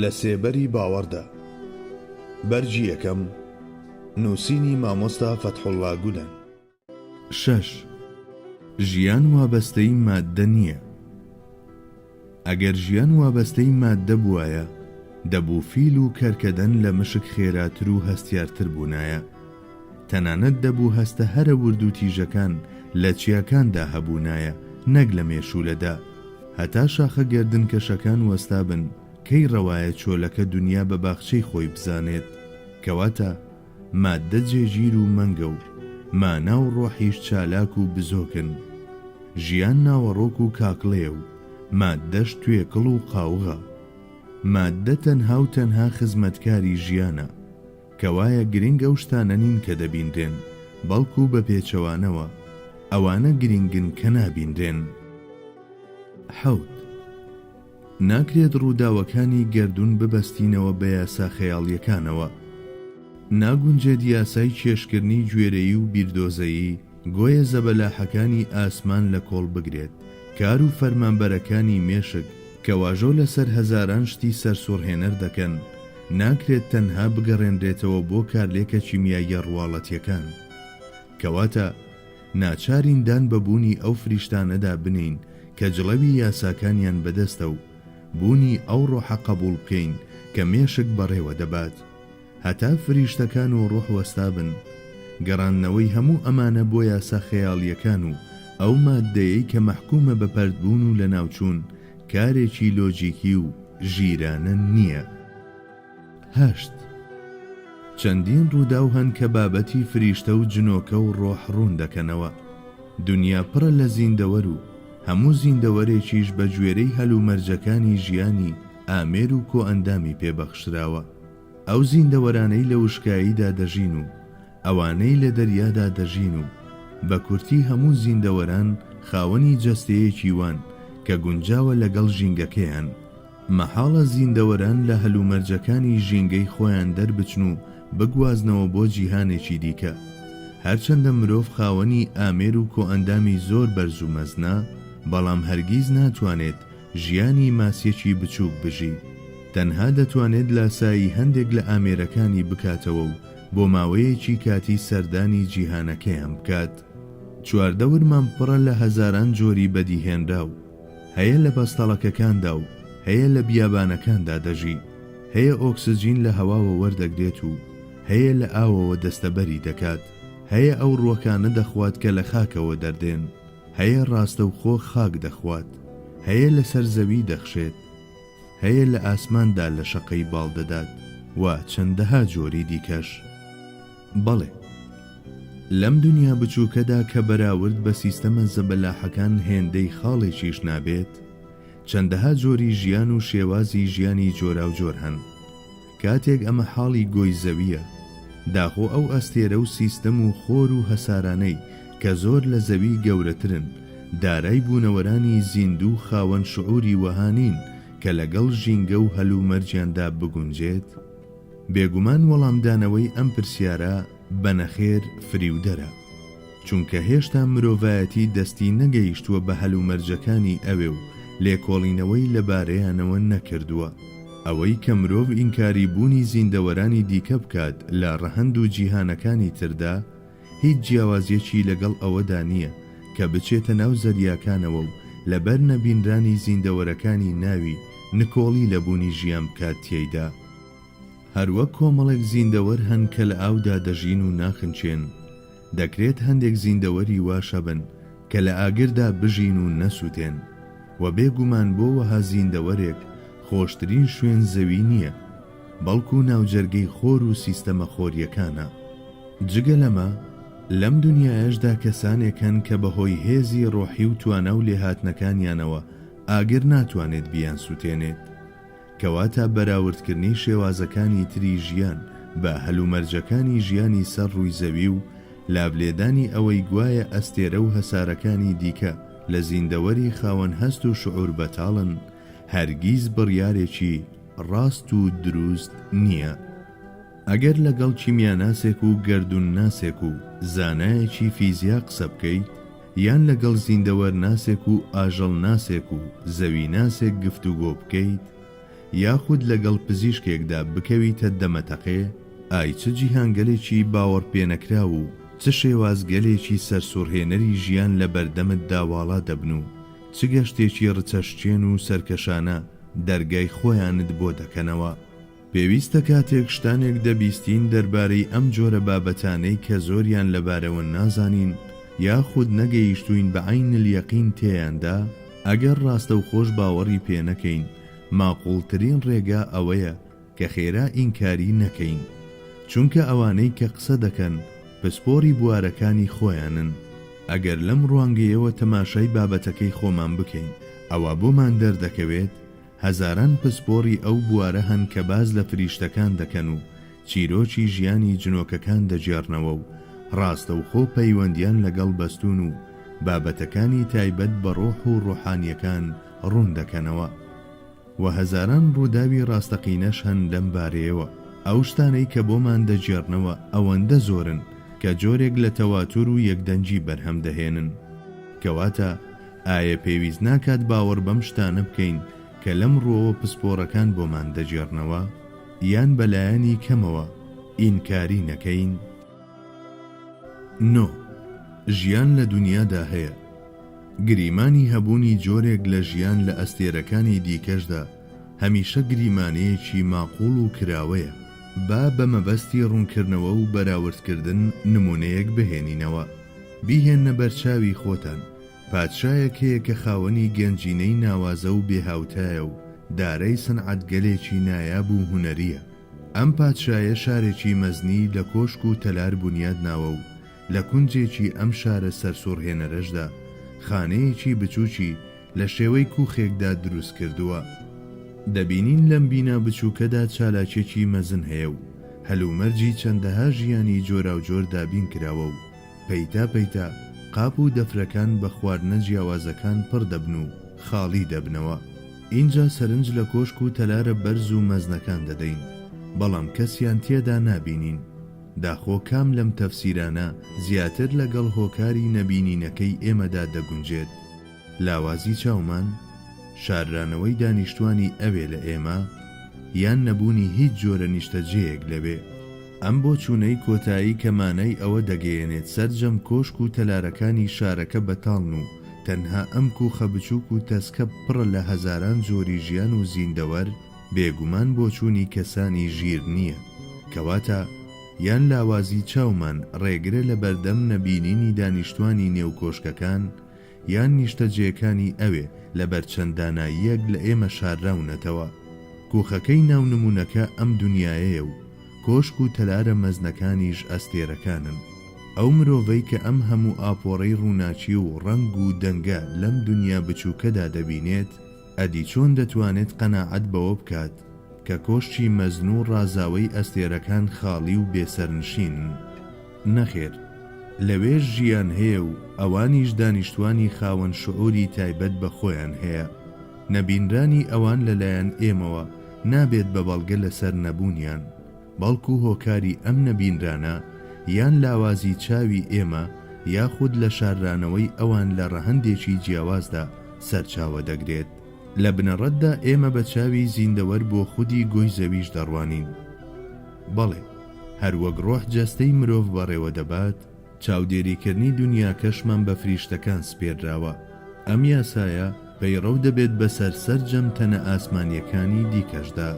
لە سێبەری باوەڕدا بەرجی یەکەم نووسینی مامۆستا فەتحوڵڵا گولان. 6. ژیان وابەستەی ماددە نییە. ئەگەر ژیان وابەستەی ماددە بووایە دەبوو فیل و کەرکەدەن لە مشک خێراتر و هەستیارتر بوونایە. تەنانەت دەبوو هەستە هەرە ورد و تیژەکان لە چیاکاندا هەبوونایە نەک لە مێشولەدا. هەتا شاخە گەردنکەشەکان وەستا بن کەی ڕەوایە چۆلەکە دنیا بە باخچەی خۆی بزانێت. کەواتە ماددە جێگیر و مەنگە و مانا و ڕۆحیش چالاک و بزۆکن. ژیان ناوەڕۆک و کاکڵێ و ماددەش توێکڵ و قاوغە. ماددە تەنها و تەنها خزمەتکاری ژیانە، کەوایە گرنگ ئەو شتانە نین کە دەبیندرێن، بەڵکو بە پێچەوانەوە ئەوانە گرنگن کە نابیندرێن. 7. ناکرێت ڕووداوەکانی گەردون ببەستینەوە بە یاسا خەیاڵیەکانەوە. ناگونجێت یاسای کێشکردنی گوێرەیی و بیردۆزەیی گۆیە زەبەلاحەکانی ئاسمان لە کۆڵ بگرێت. کار و فەرمانبەرەکانی مێشک کە واژۆ لەسەر هەزاران شتی سەرسوڕهێنەر دەکەن ناکرێت تەنها بگەڕێنرێتەوە بۆ کارلێکە چیمیاییە ڕواڵەتیەکان. کەواتە ناچاریندان بەبوونی ئەو فریشتانەدا بنین کە جڵەوی یاساکانیان بەدەستە و بوونی ئەو ڕۆحە قبول بکەین کە مێشک بەڕێوە دەبات. هەتا فریشتەکان و ڕۆح وەستا بن گەڕاندنەوەی هەموو ئەمانە بۆ یاسا خەیاڵیەکان و ئەو ماددەیەی کە مەحکومە بە پەردبوون و لە ناوچوون کارێکی لۆجیکی و ژیرانە نییە. 8. چەندین ڕووداو هەن کە بابەتی فریشتە و جنۆکە و ڕۆح ڕوون دەکەنەوە. دنیا پڕە لە زیندەوەر و هەموو زیندەوەرێکیش بە گوێرەی هەلومەرجەکانی ژیانی ئامێر و کۆئەندامی پێبەخشراوە. ئەو زیندەوەرانەی لە وشکاییدا دەژین و ئەوانەی لە دەریادا دەژین و بە کورتی هەموو زیندەوەران خاوەنی جەستەیەکی وان کە گونجاوە لەگەڵ ژینگەکەیان. مەحاڵە زیندەوەران لە هەلومەرجەکانی ژینگەی خۆیان دەربچن و بگوازنەوە بۆ جیهانێکی دیکە. هەرچەندە مرۆڤ خاوەنی ئامێر و کۆئەندامی زۆر بەرز و مەزنا، بەڵام هەرگیز ناتوانێت ژیانی ماسیەکی بچووک بژی. تەنها دەتوانێت لاسایی هەندێک لە ئامێرەکانی بکاتەوە و بۆ ماوەیەکی کاتی سەردانی جیهانەکەیان بکات. چواردەورمان پڕە لە هەزاران جۆری بەدیهێنرا و هەیە لە بەستەڵەکەکاندا و هەیە لە بیابانەکاندا دەژی. هەیە ئۆکسجین لە هەواوە وەردەگرێت و هەیە لە ئاوەوە دەستەبەری دەکات. هەیە ئەو ڕووەکانە دەخوات کە لە خاکەوە دەردێن. هەیە ڕاستە و خۆ خاک دەخوات. هەیە لە سەر زەوی دەخشێت. هەیە لە ئاسماندا لە شەقەی باڵ دەدات و چەندەها جۆری دیکەش. بەڵێ، لەم دنیا بچووکەدا کە بەراورد بە سیستەمە زەبەلاحەکان هێندەی خاڵێکیش نابێت، چەندەها جۆری ژیان و شێوازی ژیانی جۆرا و جۆر هەن. کاتێک ئەمە حاڵی گۆی زەویە، داخۆ ئەو ئەستێرە و سیستەم و خۆر و هەسارانەی کە زۆر لە زەوی گەورەترن دارای بوونەوەرانی زیندوو خاوەن شعوری وەهانین کە لەگەڵ ژینگە و هەلومەرجیاندا بگونجێت. بێگومان وەڵامدانەوەی ئەم پرسیارە بەنەخێر فریودەرە، چونکە هێشتا مرۆڤایەتی دەستی نەگەیشتووە بە هەلومەرجەکانی ئەوێ و لێکۆڵینەوەی لەبارەیانەوە نەکردووە. ئەوەی کە مرۆڤ ئینکاری بوونی زیندەوەرانی دیکە بکات لە ڕەهەند و جیهانەکانی تردا هیچ جیاوازیەکی لەگەڵ ئەوەدا نییە کە بچێتە ناو زەریاکانەوە و لەبەر نەبیندرانی زیندەوەرەکانی ناوی نکۆڵی لە بوونی ژیان بکات تێیدا. هەروەک کۆمەڵێک زیندەوەر هەن کە لە ئاودا دەژین و ناخنچێن. دەکرێت هەندێک زیندەوەری واشە بن کە لە ئاگردا بژین و نەسووتێن و بێگومان بۆ وەها زیندەوەرێک خۆشترین شوێن زەوی نییە، بەڵکو ناوجەرگەی خۆر و سیستەمە خۆریەکانە. جگە لەمە لەم دنیایەشدا کەسانێکن کە بەهۆی هێزی ڕۆحی و توانە و لێهاتنەکانیانەوە ئاگر ناتوانێت بیان سووتێنێت. کەواتە بەراوردکردنی شێوازەکانی تری ژیان بە هەلومەرجەکانی ژیانی سەر ڕووی زەوی و لابلێدانی ئەوەی گوایە ئەستێرە و هەسارەکانی دیکە لە زیندەوەری خاوەن هەست و شعور بەتاڵن، هەرگیز بڕیارێکی ڕاست و دروست نییە. ئەگەر لەگەڵ چیمیاناسێک و گەردون ناسێک و زانایەکی فیزیا قسە بکەیت، یان لەگەڵ زیندەوەر ناسێک و ئاژەڵ ناسێک و زەوی ناسێک گفتوگۆ بکەیت، یاخود لەگەڵ پزیشکێکدا بکەویتە دەمەتەقێ، ئای چ جیهانگەلێکی باوەڕ پێنەکرا و چ شێوازگەلێکی سەرسوڕهێنەری ژیان لە بەردەمت داواڵا دەبن و چ گەشتێکی ڕچەشتێن و سەرکەشانە دەرگای خۆیانت بۆ دەکەنەوە. پێویستە کاتێک شتانێک دەبیستین دەربارەی ئەم جۆرە بابەتانەی کە زۆریان لەبارەوە نازانین یاخود نەگەیشتوین بە عەینل یەقین تێیاندا، ئەگەر ڕاستە و خۆش باوەڕی پێ نەکەین، ماقوڵترین ڕێگا ئەوەیە کە خێرا ئینکاری نەکەین، چونکە ئەوانەی کە قسە دەکەن پسپۆری بوارەکانی خۆیانن. ئەگەر لەم ڕوانگەیەوە تەماشای بابەتەکەی خۆمان بکەین، ئەوە بۆمان دەردەکەوێت هەزاران پسپۆری ئەو بوارە هەن کە باز لە فریشتەکان دەکەن و چیرۆکی ژیانی جنۆکەکان دەجێڕنەوە و ڕاستەوخۆ پەیوەندیان لەگەڵ بەستون و بابەتەکانی تایبەت بە ڕۆح و ڕوحانیەکان ڕوون دەکەنەوە. و هەزاران ڕووداوی ڕاستەقینەش هەن لەم بارەیەوە. ئەو شتانەی کە بۆمان دەجێڕنەوە ئەوەندە زۆرن کە جۆرێک لە تەواتر و یەکدەنجی بەرهەم دەهێنن. کەواتە ئایا پێویست ناکات باوەڕ بەم شتانە بکەین کە لەم ڕۆوە پسپۆڕەکان بۆمان دەجێڕنەوە، یان بەلایانی کەمەوە ئینکاری نەکەین؟ نۆ، ژیان لە دنیادا هەیە. گریمانی هەبوونی جۆرێک لە ژیان لە ئەستێرەکانی دیکەشدا هەمیشە گریمانەیەکی ماقوڵ و کراوەیە. با بە مەبەستی ڕوونکردنەوە و بەراوردکردن نمونەیەک بهێنینەوە. بیهێنە بەرچاوی خۆتان پادشایەک هەیە کە خاوەنی گەنجینەی ناوازە و بێهاوتایە و دارەی سەنعەتگەلێکی نایاب و هونەریە. ئەم پادشایە شارێکی مەزنی لە کۆشک و تەلار بونیاد ناوە و لە کونجێکی ئەم شارە سەرسوڕهێنەرەشدا خانەیەکی بچووکی لە شێوەی کوخێکدا دروست کردووە. دەبینین لەم بینا بچووکەدا چالاکێکی مەزن هەیە و هەلومەرجی چەندەها ژیانی جۆرا و جۆر دابین کراوە و پەیتا پەیتا قاپ و دەفرەکان بە خواردنە جیاوازەکان پڕ دەبن و خاڵی دەبنەوە. اینجا سەرنج لە کۆشک و تەلارە بەرز و مەزنەکان دەدەین، بەڵام کەسیان تێدا نابینین. داخۆ کام لەم تەفسیرانە زیاتر لەگەڵ هۆکاری نەبینینەکەی ئێمەدا دەگونجێت؟ لاوازی چاومان، شاررانەوەی دانیشتوانی ئەوێ لە ئێمە، یان نەبوونی هیچ جۆرە نیشتەجێیەک لەوێ؟ ئەم بۆ چوونەی کۆتایی کەمانەی ئەوە دەگەیەنێت سەرجەم کۆشک و تەلارەکانی شارەکە بەتاڵن و تەنها ئەم کوخە بچووک و تەسکە پڕە لە هەزاران جۆری ژیان و زیندەوەر بێگومان بۆ چوونی کەسانی ژیر نییە. کەواتە یان لاوازی چاومان ڕێگرە لە بەردەم نەبینینی دانیشتوانی نێو کۆشکەکان، یان نیشتەجێەکانی ئەوێ لە بەرچەند داناییەک لە ئێمە شارراونەتەوە. کوخەکەی ناونمونونەکە ئەم دنیایەیە و کۆشک و تەلارە مەزنەکانیش ئەستێرەکانن. ئەو مرۆڤەی کە ئەم هەموو ئاپۆڕەی ڕووناچی و ڕەنگ و دەنگە لەم دنیا بچووکەدا دەبینێت، ئەدی چۆن دەتوانێت قەناعەت بەوە بکات کە کۆشتی مەزن و ڕازاوەی ئەستێرەکان خاڵی و بێسەرنشینن؟ نەخێر، لەوێش ژیان هەیە و ئەوانیش دانیشتوانی خاوەن شعوری تایبەت بە خۆیان هەیە. نەبینرانی ئەوان لەلایەن ئێمەوە نابێت بە بەڵگە لەسەر نەبوونیان، بەڵکو هۆکاری ئەم نەبینرانە یان لاوازی چاوی ئێمە یاخود لە شاررانەوەی ئەوان لە ڕەهەندێکی جیاوازدا سەرچاوە دەگرێت. لە بنەڕەتدا ئێمە بە چاوی زیندەوەر بۆ خودی گۆی زەویش دەڕوانین. بەڵێ، هەروەک ڕۆح جەستەی مرۆڤ بەڕێوە دەبات، چاودێریکردنی دنیا کەشمان بە فریشتەکان سپێرراوە. ئەم یاسایە پەیڕەو دەبێت بەسەر سەرجەم تەنە ئاسمانیەکانی دیکەشدا.